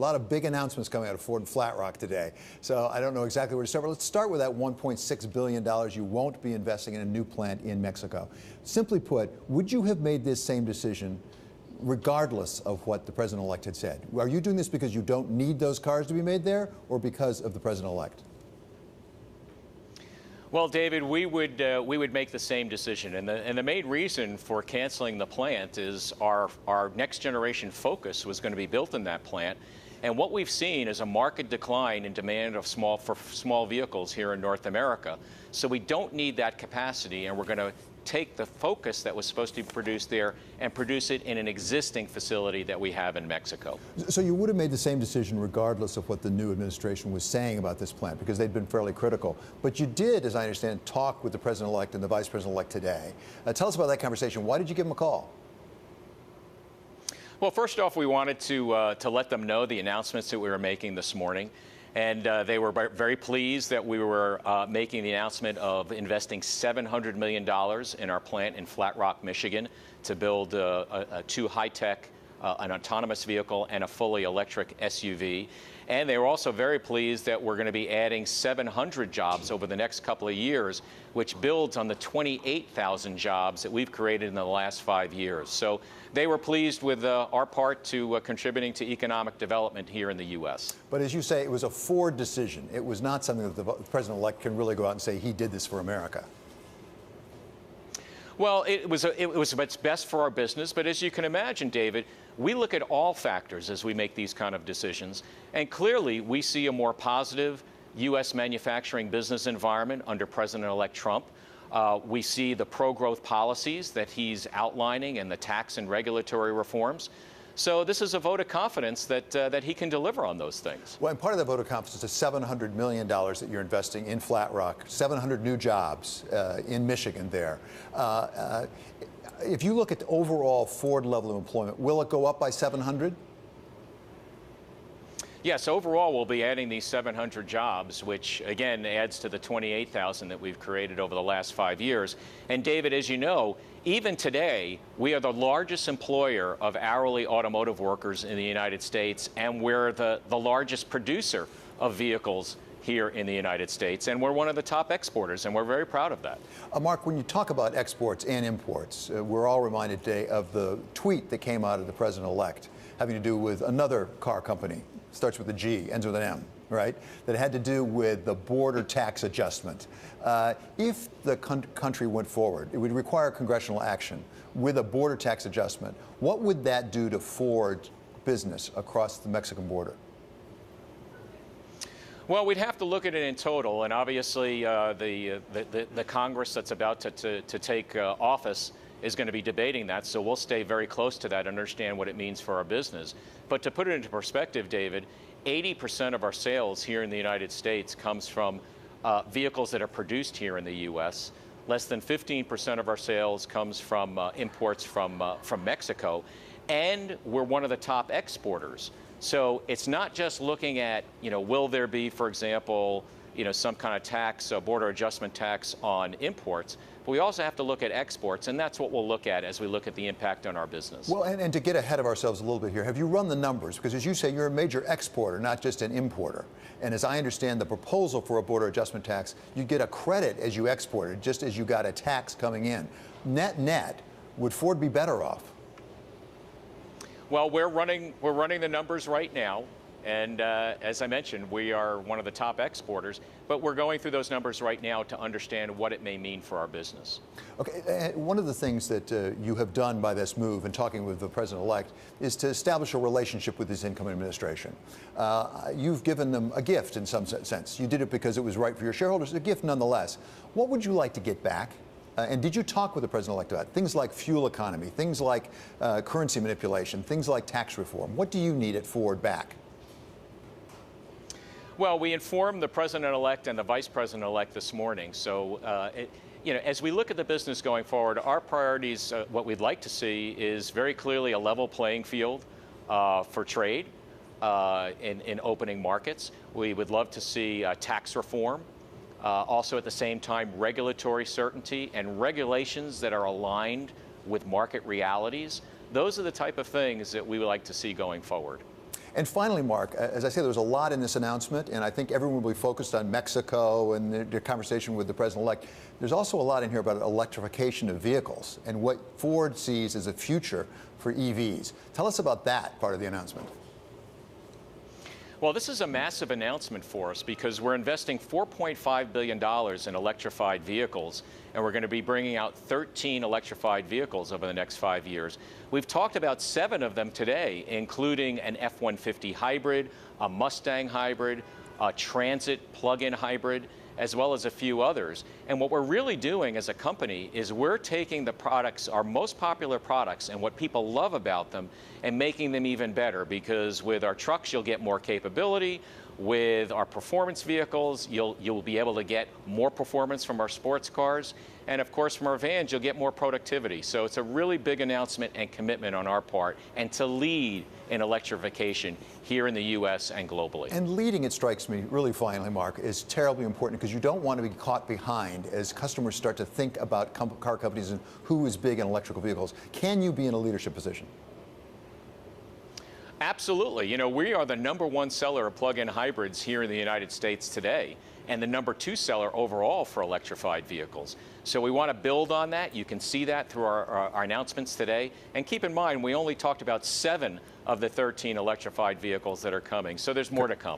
A lot of big announcements coming out of Ford and Flat Rock today. So I don't know exactly where to start, but let's start with that $1.6 billion you won't be investing in a new plant in Mexico. Simply put, would you have made this same decision regardless of what the president-elect had said? Are you doing this because you don't need those cars to be made there, or because of the president-elect? Well, David, we would make the same decision, and the main reason for canceling the plant is our next generation Focus was going to be built in that plant, and what we've seen is a marked decline in demand of small vehicles here in North America. So we don't need that capacity, and we're going to take the Focus that was supposed to be produced there and produce it in an existing facility that we have in Mexico. So you would have made the same decision regardless of what the new administration was saying about this plant, because they'd been fairly critical. But you did, as I understand, talk with the president-elect and the vice president-elect today. Tell us about that conversation. Why did you give him a call? Well, first off, we wanted to let them know the announcements that we were making this morning. And they were very pleased that we were making the announcement of investing $700 million in our plant in Flat Rock, Michigan, to build two high-tech, an autonomous vehicle and a fully electric SUV. And they were also very pleased that we're going to be adding 700 jobs over the next couple of years, which builds on the 28,000 jobs that we've created in the last 5 years. So they were pleased with our part to contributing to economic development here in the U.S. But as you say, it was a Ford decision. It was not something that the president-elect can really go out and say he did this for America. Well, it was what's best for our business, but as you can imagine, David, we look at all factors as we make these kind of decisions, and clearly we see a more positive U.S. manufacturing business environment under President-elect Trump. We see the pro-growth policies that he's outlining and the tax and regulatory reforms. So this is a vote of confidence that he can deliver on those things. Well, and part of that vote of confidence is $700 million that you're investing in Flat Rock, 700 new jobs in Michigan there. If you look at the overall Ford level of employment, will it go up by 700? Yes, overall we'll be adding these 700 jobs, which again adds to the 28,000 that we've created over the last 5 years. And David, as you know, even today, we are the largest employer of hourly automotive workers in the United States, and we're the largest producer of vehicles here in the United States, and we're one of the top exporters, and we're very proud of that. Mark, when you talk about exports and imports, we're all reminded today of the tweet that came out of the president-elect having to do with another car company, starts with a G, ends with an M, right, that had to do with the border tax adjustment. If the country went forward, it would require congressional action with a border tax adjustment. What would that do to Ford business across the Mexican border? Well, we'd have to look at it in total, and obviously the Congress that's about to take office is going to be debating that, so we'll stay very close to that and understand what it means for our business. But to put it into perspective, David, 80% of our sales here in the United States comes from vehicles that are produced here in the U.S. Less than 15% of our sales comes from imports from Mexico, and we're one of the top exporters. So it's not just looking at, will there be, for example, some kind of tax, border adjustment tax on imports, but we also have to look at exports, and that's what we'll look at as we look at the impact on our business. Well, and to get ahead of ourselves a little bit here, have you run the numbers? Because as you say, you're a major exporter, not just an importer. And as I understand the proposal for a border adjustment tax, you get a credit as you exported, just as you got a tax coming in. Net, would Ford be better off? Well, we're running the numbers right now. And as I mentioned, we are one of the top exporters, but we're going through those numbers right now to understand what it may mean for our business. Okay, one of the things that you have done by this move and talking with the president-elect is to establish a relationship with his incoming administration. You've given them a gift in some sense. You did it because it was right for your shareholders, a gift nonetheless. What would you like to get back? And did you talk with the president-elect about things like fuel economy, things like currency manipulation, things like tax reform? What do you need at Ford back? Well, we informed the president-elect and the vice president-elect this morning. So, as we look at the business going forward, our priorities, what we'd like to see is very clearly a level playing field for trade in opening markets. We would love to see tax reform. Also, at the same time, regulatory certainty and regulations that are aligned with market realities. Those are the type of things that we would like to see going forward. And finally, Mark, as I say, there was a lot in this announcement, and I think everyone will be focused on Mexico and the conversation with the president-elect. There's also a lot in here about electrification of vehicles and what Ford sees as a future for EVs. Tell us about that part of the announcement. Well, this is a massive announcement for us because we're investing $4.5 billion in electrified vehicles, and we're going to be bringing out 13 electrified vehicles over the next 5 years. We've talked about 7 of them today, including an F-150 hybrid, a Mustang hybrid, a Transit plug-in hybrid, as well as a few others. And what we're really doing as a company is we're taking the products, our most popular products, and what people love about them, and making them even better, because with our trucks, you'll get more capability. With our performance vehicles, you'll be able to get more performance from our sports cars. And of course, from our vans, you'll get more productivity. So it's a really big announcement and commitment on our part, and to lead in electrification here in the U.S. and globally. And leading, it strikes me, really finally, Mark, is terribly important, because you don't want to be caught behind as customers start to think about car companies and who is big in electrical vehicles. Can you be in a leadership position? Absolutely. You know, we are the #1 seller of plug-in hybrids here in the United States today, and the #2 seller overall for electrified vehicles. So we want to build on that. You can see that through our announcements today. And keep in mind, we only talked about 7 of the 13 electrified vehicles that are coming, so there's more to come.